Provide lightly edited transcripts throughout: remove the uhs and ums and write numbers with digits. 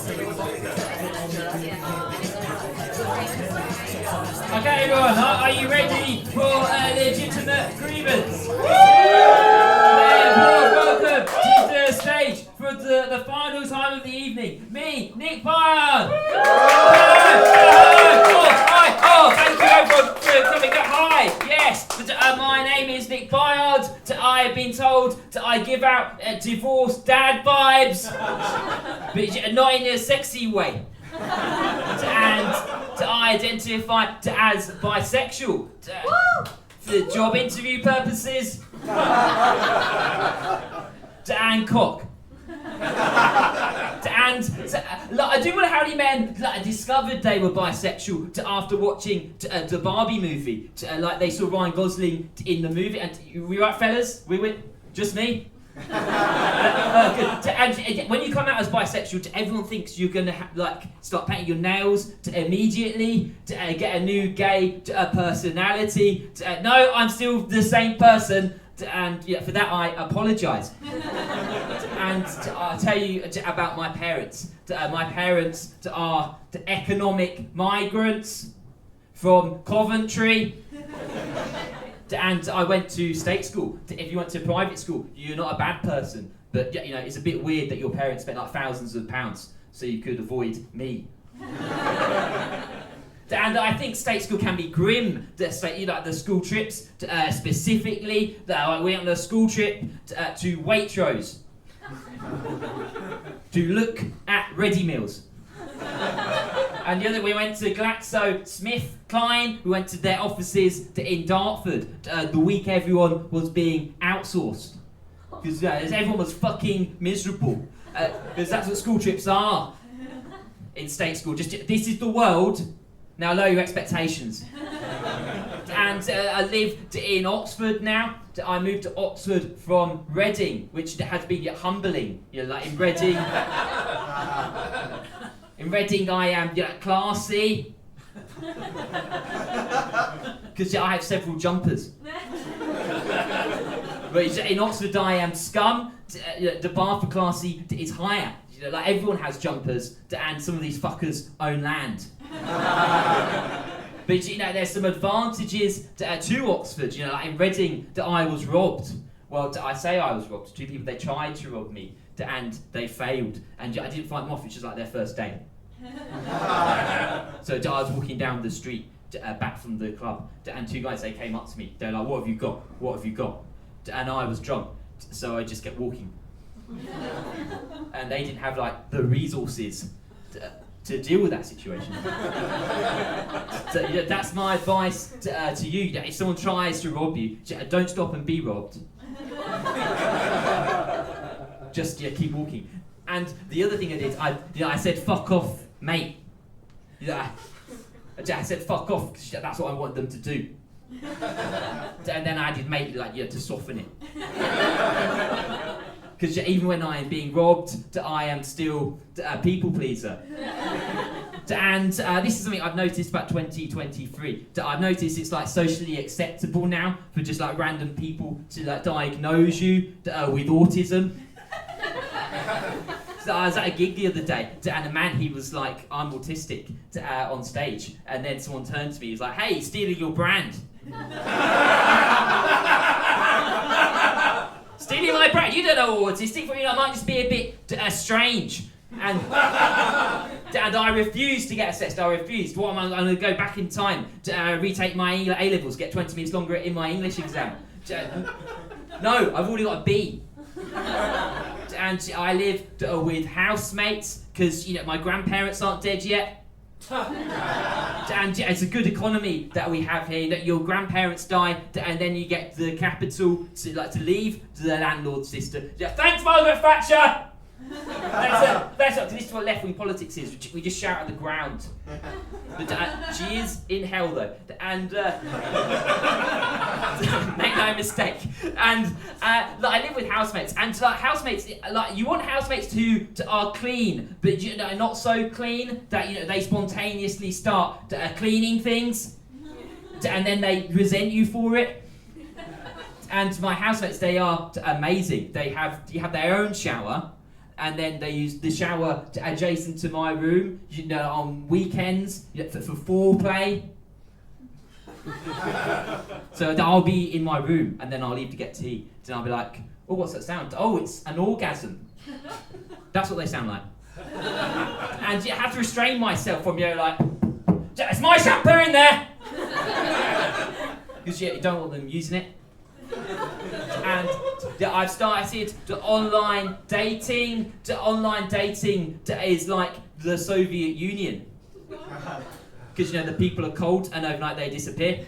Okay, everyone, are you ready for a legitimate grievance? Welcome to the stage for the final time of the evening. Me, Nick Byard. Thank you everyone for coming. Hi, yes. My name is Nick Byard. I have been told I give out divorced dad vibes, but not in a sexy way. And I identify as bisexual for job interview purposes and cock. I do wonder how many men discovered they were bisexual after watching the Barbie movie. Like they saw Ryan Gosling in the movie, and we right, fellas? We went, just me. And when you come out as bisexual, everyone thinks you're gonna start painting your nails immediately, get a new gay personality. No, I'm still the same person, and for that I apologise. And I'll tell you about my parents. My parents are economic migrants from Coventry. And I went to state school. If you went to private school, you're not a bad person. But it's a bit weird that your parents spent like thousands of pounds so you could avoid me. And I think state school can be grim. The school trips, specifically. We went on a school trip to Waitrose to look at ready meals. And the other, we went to GlaxoSmithKline. We went to their offices in Dartford the week everyone was being outsourced. Because everyone was fucking miserable. Because that's what school trips are in state school. This is the world. Now lower your expectations. And I live in Oxford now. I moved to Oxford from Reading, which has been humbling. Like in Reading. In Reading, I am classy. Because I have several jumpers. But in Oxford, I am scum. The bar for classy is higher. Everyone has jumpers, and some of these fuckers own land. But there's some advantages to Oxford. In Reading, I was robbed. Well, I say I was robbed. Two people, they tried to rob me, and they failed. And I didn't fight them off, which was like their first day. So I was walking down the street back from the club, and two guys, they came up to me. They're like, "What have you got? What have you got?" And I was drunk, so I just kept walking. And they didn't have the resources to deal with that situation. So that's my advice to you. If someone tries to rob you, don't stop and be robbed. Just keep walking. And the other thing I did, I said fuck off, mate. I said fuck off because that's what I wanted them to do. And then I added mate to soften it. Because even when I am being robbed, I am still a people pleaser. And this is something I've noticed about 2023. I've noticed it's socially acceptable now for just random people to diagnose you with autism. So I was at a gig the other day, and a man, he was like, "I'm autistic," on stage, and then someone turned to me, he was like, "Hey, stealing your brand." Stealing my brand? You don't know autistic, but I might just be a bit strange. And I refused to get assessed. I refused. What am I going to go back in time to retake my A-levels, get 20 minutes longer in my English exam? No, I've already got a B. And I live with housemates because my grandparents aren't dead yet. And it's a good economy that we have here. That your grandparents die, and then you get the capital to leave to the landlord's sister. Thanks, Margaret Thatcher. This is what left-wing politics is. We just shout at the ground. But she is in hell though, and make no mistake. And I live with housemates, and housemates, you want housemates who are clean, but not so clean that they spontaneously start cleaning things, and then they resent you for it. And my housemates, they are amazing. You have their own shower. and then they use the shower adjacent to my room, on weekends for foreplay. So I'll be in my room, and then I'll leave to get tea. Then I'll be like, oh, what's that sound? Oh, it's an orgasm. That's what they sound like. And you have to restrain myself from, like, it's my shampoo in there! Because you don't want them using it. And I've started online dating. Online dating is like the Soviet Union. Because, the people are cold and overnight they disappear.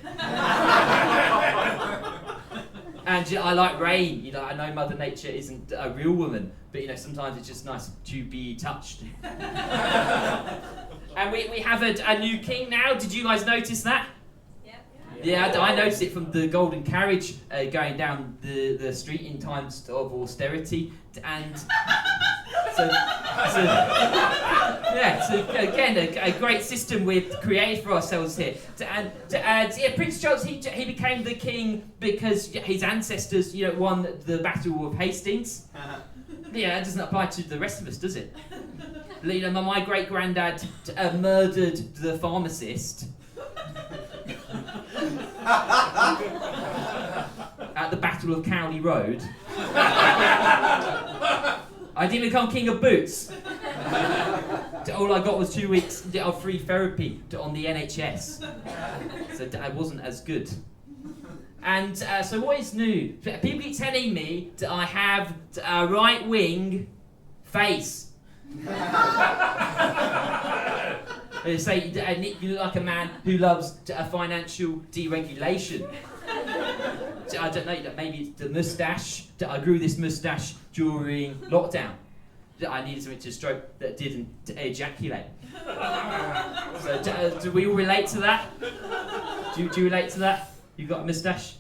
And I like rain. I know Mother Nature isn't a real woman, but sometimes it's just nice to be touched. And we have a new king now. Did you guys notice that? Yeah, I noticed it from the golden carriage going down the street in times of austerity, and so again a great system we've created for ourselves here. And Prince Charles he became the king because his ancestors won the Battle of Hastings. Yeah, that doesn't apply to the rest of us, does it? My great granddad murdered the pharmacist. At the Battle of Cowley Road. I didn't become king of boots. All I got was 2 weeks of free therapy on the NHS. So I wasn't as good. And so what is new? People keep telling me that I have a right-wing face. They say, Nick, you look like a man who loves financial deregulation. I don't know, maybe it's the moustache. I grew this moustache during lockdown. I needed something to stroke that didn't ejaculate. So do we all relate to that? Do you relate to that? You got a moustache?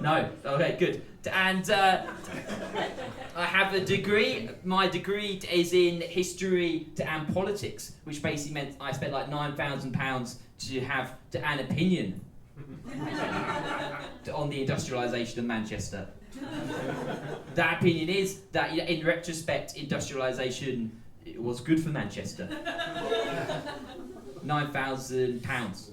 No? Okay, good. And I have a degree. My degree is in history and politics, which basically meant I spent like £9,000 to have an opinion on the industrialisation of Manchester. That opinion is that, in retrospect, industrialisation was good for Manchester. £9,000.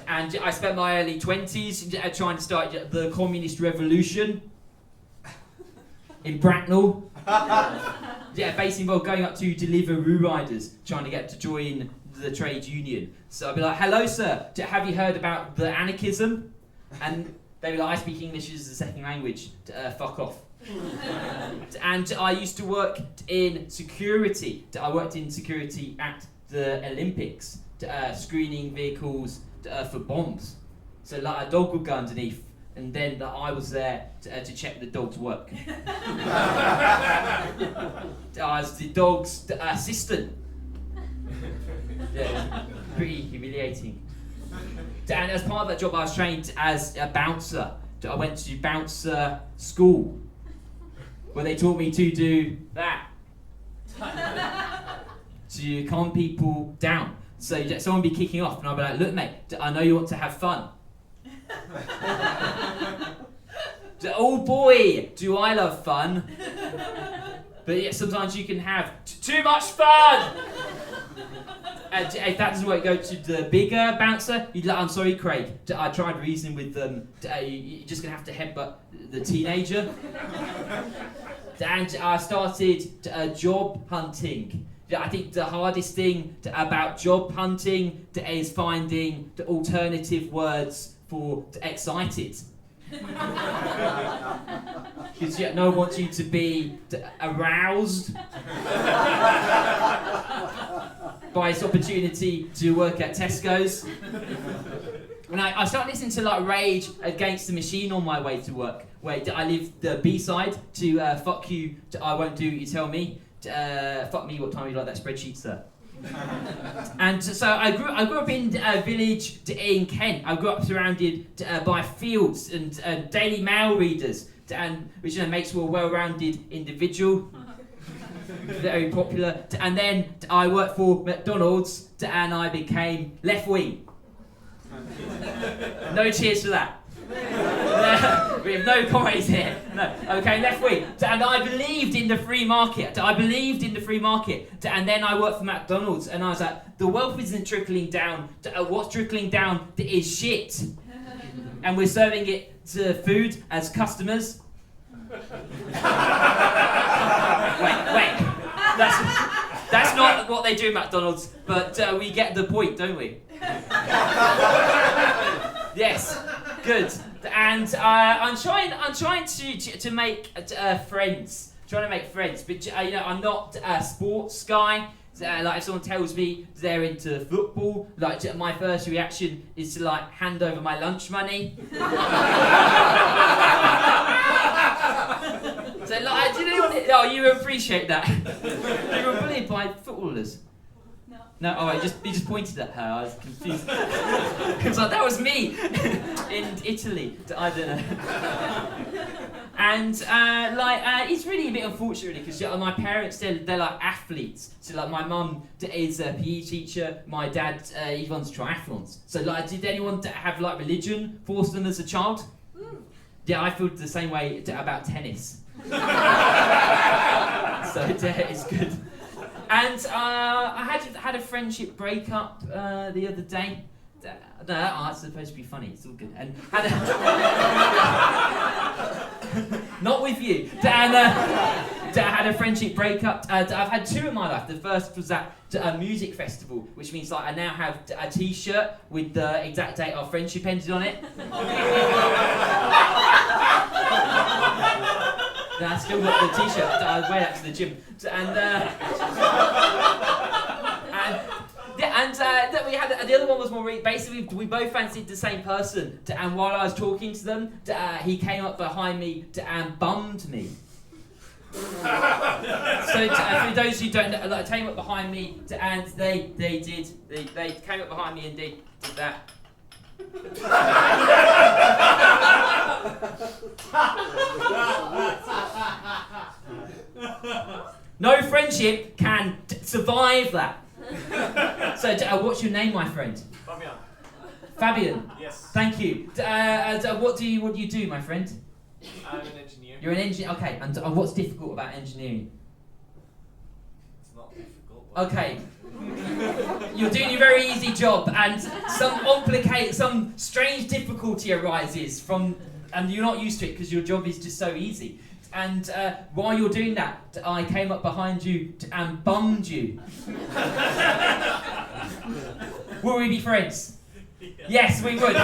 And I spent my early 20s trying to start the communist revolution in Bracknell. Basically involved going up to Deliveroo riders trying to get to join the trade union. So I'd be like, hello sir, have you heard about the anarchism? And they'd be like, I speak English as a second language, fuck off. And I used to work in security. I worked in security at the Olympics, screening vehicles for bombs. So like a dog would go underneath, and then I was there to check the dog's work. I was the dog's assistant. Yeah, pretty humiliating. And as part of that job, I was trained as a bouncer. I went to bouncer school, where they taught me to do that. To calm people down. So someone would be kicking off, and I'd be like, look mate, I know you want to have fun. Oh boy, do I love fun. But yeah, sometimes you can have too much fun. If that doesn't work, go to the bigger bouncer. You'd like, I'm sorry Craig, I tried reasoning with them. You're just going to have to headbutt the teenager. And I started job hunting. I think the hardest thing about job hunting is finding the alternative words for excited. Because no one wants you to be aroused by this opportunity to work at Tesco's. And I started listening to like Rage Against the Machine on my way to work. Where I live the B-side to Fuck You, I Won't Do What You Tell Me. Fuck me, what time you like that spreadsheet, sir? And so I grew up in a village in Kent. I grew up surrounded by fields and Daily Mail readers, which makes me a well-rounded individual. Very popular. And then I worked for McDonald's and I became left-wing. No cheers for that. We have no comedies here. No. Okay, left wing. And I believed in the free market. And then I worked for McDonald's, and I was like, the wealth isn't trickling down. What's trickling down is shit. And we're serving it to food as customers. Wait. That's not what they do at McDonald's, but we get the point, don't we? Yes, good. And I'm trying to make friends. Trying to make friends, but I'm not a sports guy. Like if someone tells me they're into football, like my first reaction is to like hand over my lunch money. So like, do you know what? Oh, you appreciate that. You were bullied by footballers. No, oh, he just pointed at her. I was confused. Because like, that was me in Italy. I don't know. And it's really a bit unfortunate, really, because my parents they're like athletes. So like my mum is a PE teacher. My dad he runs triathlons. So like, did anyone have like religion force them as a child? Yeah, I feel the same way about tennis. So it's good. And I had a friendship breakup the other day. No, it's supposed to be funny. It's all good. And not with you. And I had a friendship breakup. I've had two in my life. The first was at a music festival, which means like I now have a T-shirt with the exact date our friendship ended on it. I still got the T-shirt. I wear that to the gym. We had the other one was more basically we both fancied the same person. And while I was talking to them, he came up behind me and bummed me. So for those who don't know, came up behind me and they came up behind me and they did that. No friendship can survive that. So, what's your name, my friend? Fabian. Yes. Thank you. What do you do, my friend? I'm an engineer. You're an engineer. Okay. And what's difficult about engineering? It's not difficult. Okay. You're doing a very easy job, and some strange difficulty arises and you're not used to it because your job is just so easy. And while you're doing that, I came up behind you and bummed you. Will we be friends? Yes, we would.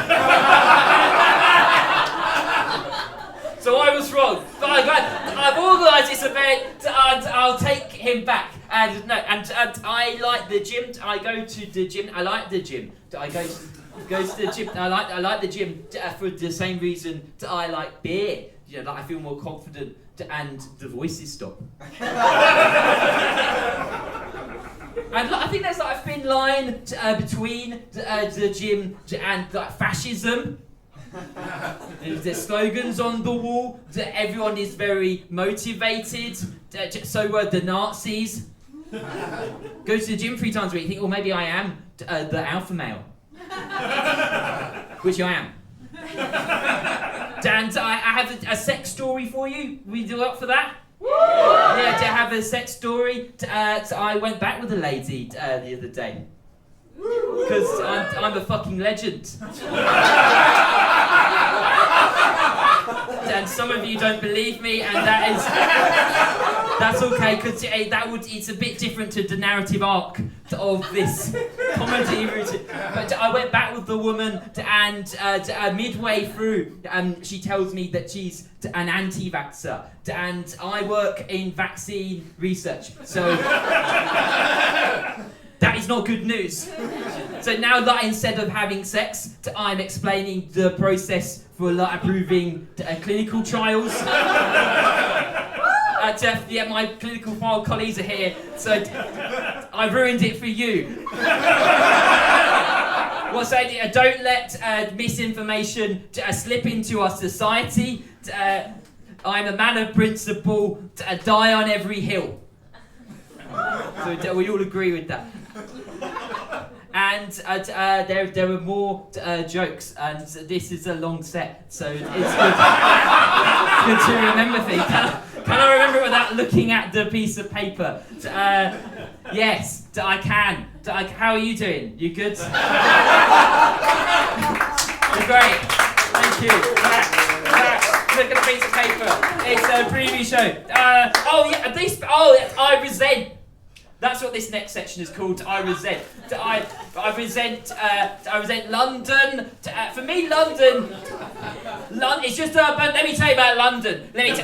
So I was wrong. But I've organised this event, and I'll take him back. And I like the gym. I go to the gym. I like the gym. I go to the gym. I like the gym for the same reason that I like beer. Like I feel more confident and the voices stop. And I think there's like a thin line between the gym and like fascism. There's slogans on the wall. Everyone is very motivated. So were the Nazis. Go to the gym 3 times a week. Think, well, maybe I am the alpha male, which I am. And I have a sex story for you. We do up for that? Yeah, to have a sex story. So I went back with a lady the other day. Because I'm a fucking legend. And some of you don't believe me, and that's okay, because it's a bit different to the narrative arc of this comedy routine. But I went back with the woman, and midway through, she tells me that she's an anti-vaxxer, and I work in vaccine research, so that is not good news. So now that instead of having sex, I'm explaining the process for approving clinical trials. Yeah, my clinical file colleagues are here, so I ruined it for you. Well, so don't let misinformation slip into our society. I'm a man of principle. Die on every hill. So we all agree with that. and there were more jokes, and this is a long set, so it's good, good to remember things. Can I remember it without looking at the piece of paper? Yes, I can. How are you doing? You good? You're great. Thank you. Look at the piece of paper. It's a preview show. I resent. That's what this next section is called. I resent. I resent London. For me, London. It's just. But let me tell you about London. Let me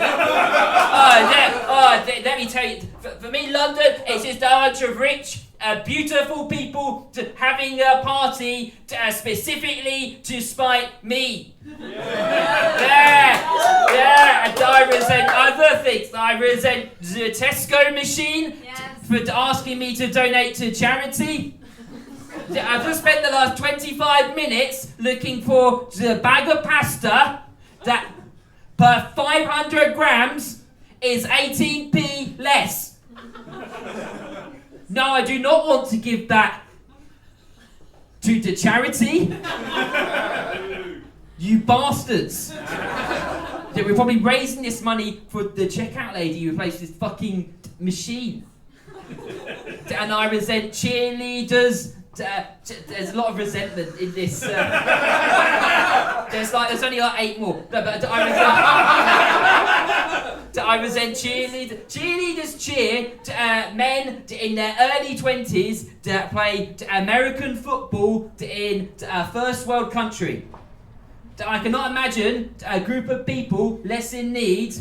tell you. For me, London. It's just a bunch of rich, beautiful people having a party specifically to spite me. Yeah. And I resent other things. I resent the Tesco machine. Yes. For asking me to donate to charity. I've just spent the last 25 minutes looking for the bag of pasta that per 500 grams is 18p less. No, I do not want to give that to the charity. You bastards. We're probably raising this money for the checkout lady who replaced this fucking machine. And I resent cheerleaders. There's a lot of resentment in this. There's only like 8 more. No, but I resent cheerleaders. Cheerleaders cheer men in their early 20s that play American football in a first world country. I cannot imagine a group of people less in need.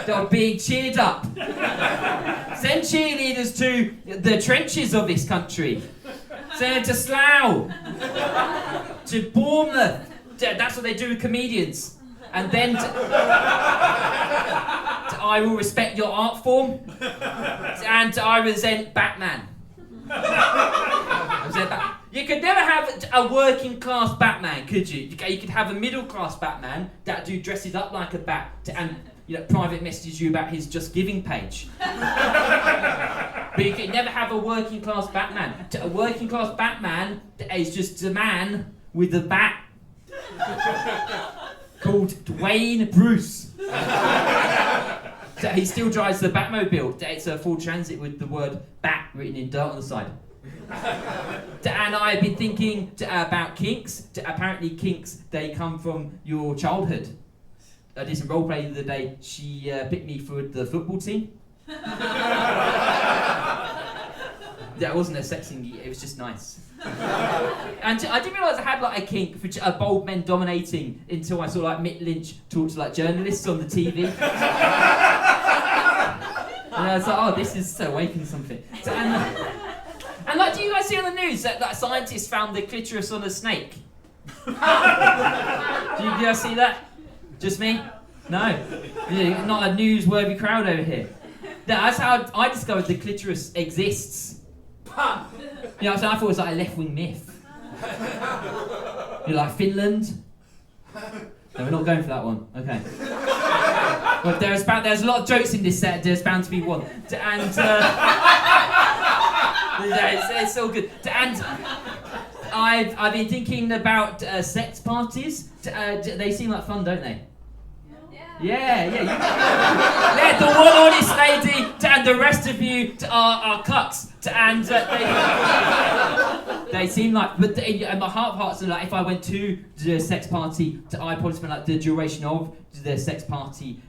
They're being cheered up. Send cheerleaders to the trenches of this country. Send them to Slough, to Bournemouth. That's what they do with comedians. And then I will respect your art form. And I resent Batman. You could never have a working class Batman, could you? You could have a middle class Batman that dresses up like a bat and private messages you about his Just Giving page. But you could never have a working class Batman. A working class Batman is just a man with a bat called Dwayne Bruce. He still drives the Batmobile. It's a full transit with the word bat written in dirt on the side. And I've been thinking about kinks. Apparently kinks, they come from your childhood. I did some roleplay the other day. She picked me for the football team. That wasn't a sex thing, it was just nice. And I didn't realise I had like a kink for bold men dominating until I saw like Mick Lynch talk to like journalists on the TV. And I was like, oh, this is awakening something. And like, do you guys see on the news that scientists found the clitoris on a snake? Do you guys see that? Just me? No. Yeah, not a newsworthy crowd over here. That's how I discovered the clitoris exists. So I thought it was like a left-wing myth. Like Finland? No, we're not going for that one. Okay. Well, there's a lot of jokes in this set. There's bound to be one. And it's all good. And I've been thinking about sex parties. They seem like fun, don't they? Yeah. The one honest lady and the rest of you are cucks. And they seem like, but my heart of hearts are like, if I went to the sex party, I probably spend like the duration of the sex party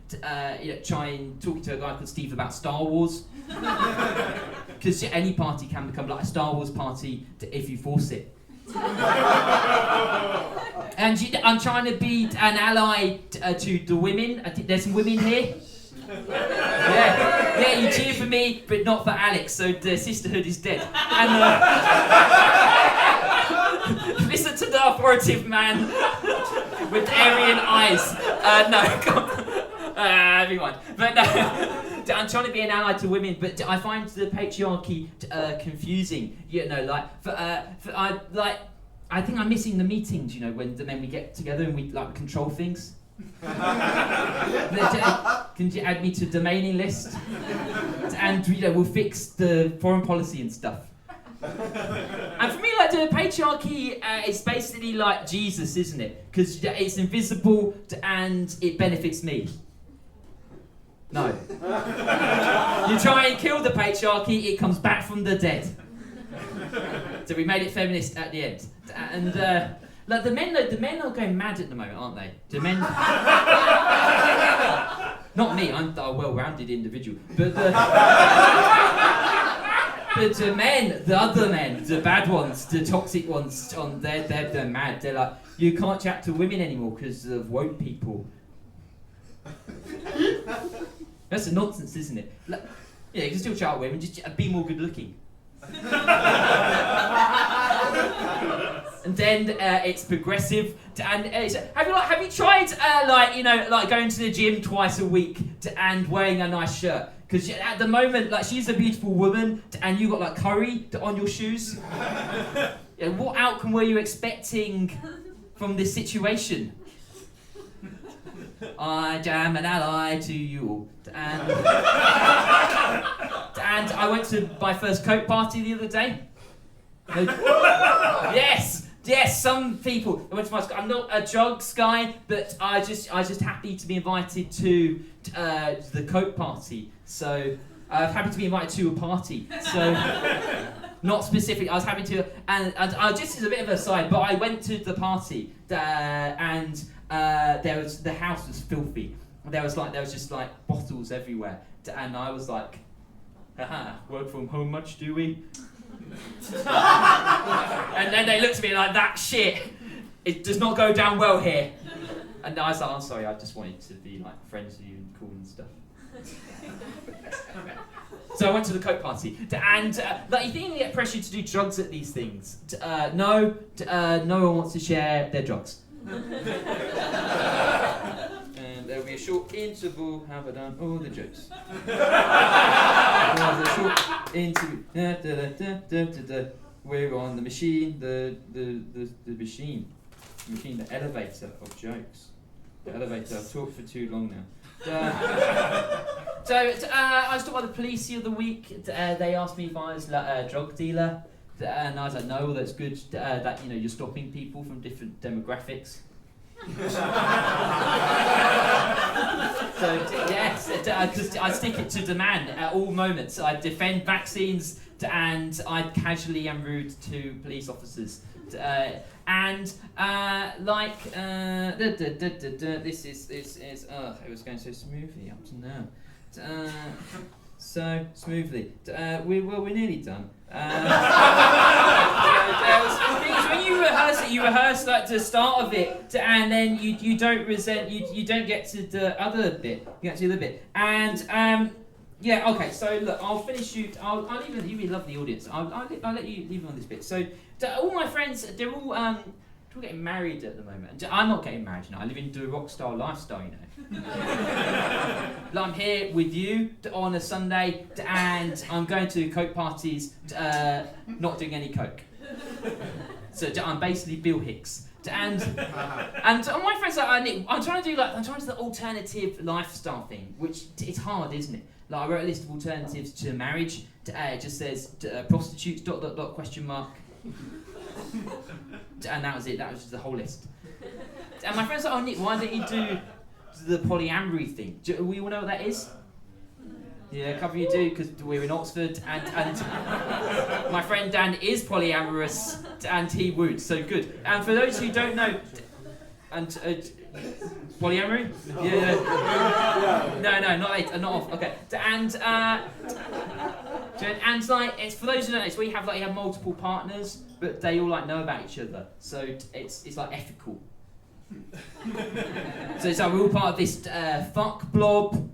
trying talking to a guy called Steve about Star Wars. Because any party can become like a Star Wars party if you force it. And I'm trying to be an ally to the women. I think there's some women here. Yeah, you cheer for me, but not for Alex. So the sisterhood is dead. And listen to the authoritative man with Aryan eyes. No, everyone. But no, I'm trying to be an ally to women, but I find the patriarchy confusing. I think I'm missing the meetings. When the men we get together and we like control things. Can you add me to the mailing list? and we'll fix the foreign policy and stuff. And for me, like the patriarchy, it's basically like Jesus, isn't it? Because it's invisible and it benefits me. No. You try and kill the patriarchy, it comes back from the dead. So we made it feminist at the end. And like the men are going mad at the moment, aren't they? The men. Not me. I'm a well-rounded individual, but the men, the other men, the bad ones, the toxic ones, they're mad. They're like, you can't chat to women anymore because of woke people. That's a nonsense, isn't it? Like, yeah, you can still chat with women, just be more good-looking. And then it's progressive, and have you tried going to the gym twice a week and wearing a nice shirt? Because at the moment, like, she's a beautiful woman, and you got like curry on your shoes. Yeah, what outcome were you expecting from this situation? I am an ally to you all. And I went to my first Coke party the other day. Yes, some people. I went to my school. I'm not a drugs guy, but I just happy to be invited to the Coke party. So I'm happy to be invited to a party. So not specific. I was happy to, and just as a bit of a side, but I went to the party and the house was filthy. There was just like bottles everywhere, and I was like, haha, work from home much, do we? And then they looked at me like, that shit, it does not go down well here. And I was like, I'm sorry, I just wanted to be like friends with you and cool and stuff. So I went to the Coke party, and like, you think you get pressured to do drugs at these things? No one wants to share their drugs. And there'll be a short interval. Have I done all the jokes? There's a short interval. We're on the machine, the machine, the elevator of jokes. The elevator. I've talked for too long now. So I was talking about the police the other week. They asked me if I was a drug dealer, and I was like, no, that's good. That you're stopping people from different demographics. So yes, because I stick it to the man at all moments. I defend vaccines, and I casually am rude to police officers. This is it was going so smoothly up to now. So smoothly. We're nearly done. Because when you rehearse like the start of it, and then you don't get to the other bit. You get to the other bit, and yeah, okay. So look, I'll finish you. I'll leave you. You'll be a lovely audience. I'll let you leave on this bit. So all my friends, they're all getting married at the moment. I'm not getting married now. I live into a rock star lifestyle, Like, I'm here with you on a Sunday, and I'm going to Coke parties, not doing any Coke. So I'm basically Bill Hicks. And my friends like Nick, I'm trying to do the alternative lifestyle thing, which it's hard, isn't it? Like, I wrote a list of alternatives to marriage. It just says prostitutes ... And that was it. That was just the whole list. And my friends like, oh Nick, why don't you do the polyamory thing? Do we all know what that is? Yeah, a couple of you do, because we're in Oxford, and my friend Dan is polyamorous, and he would, so good. And for those who don't know, and polyamory? Yeah. No, not off. Okay. And like, it's for those who don't know, it's where you have multiple partners, but they all know about each other. So it's like ethical. So it's like we're all part of this fuck blob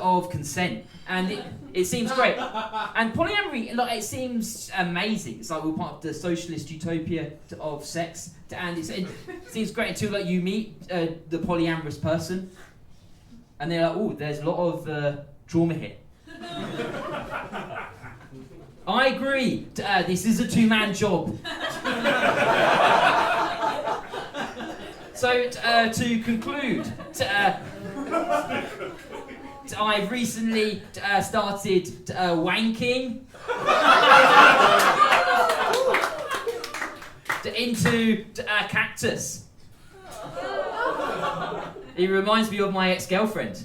of consent, and it seems great. And polyamory, it seems amazing. It's like we're part of the socialist utopia of sex, and it seems great until you meet the polyamorous person, and they're like, oh, there's a lot of trauma here. I agree. This is a two-man job. So to conclude, I've recently started wanking into a cactus. It reminds me of my ex-girlfriend.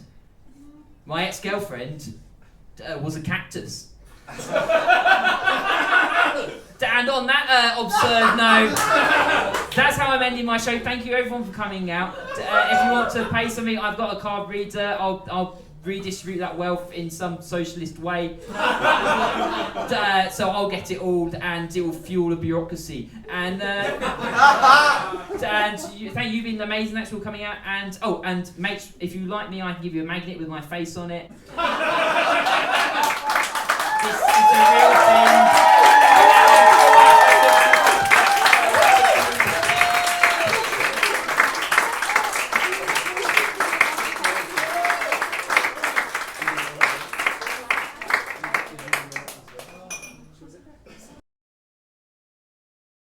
My ex-girlfriend was a cactus. And on that absurd note, that's how I'm ending my show. Thank you everyone for coming out. If you want to pay something, I've got a card reader. I'll redistribute that wealth in some socialist way. So I'll get it all, and it will fuel a bureaucracy. And thank you, you've been amazing. Thanks for coming out. And if you like me, I can give you a magnet with my face on it. It's a real thing.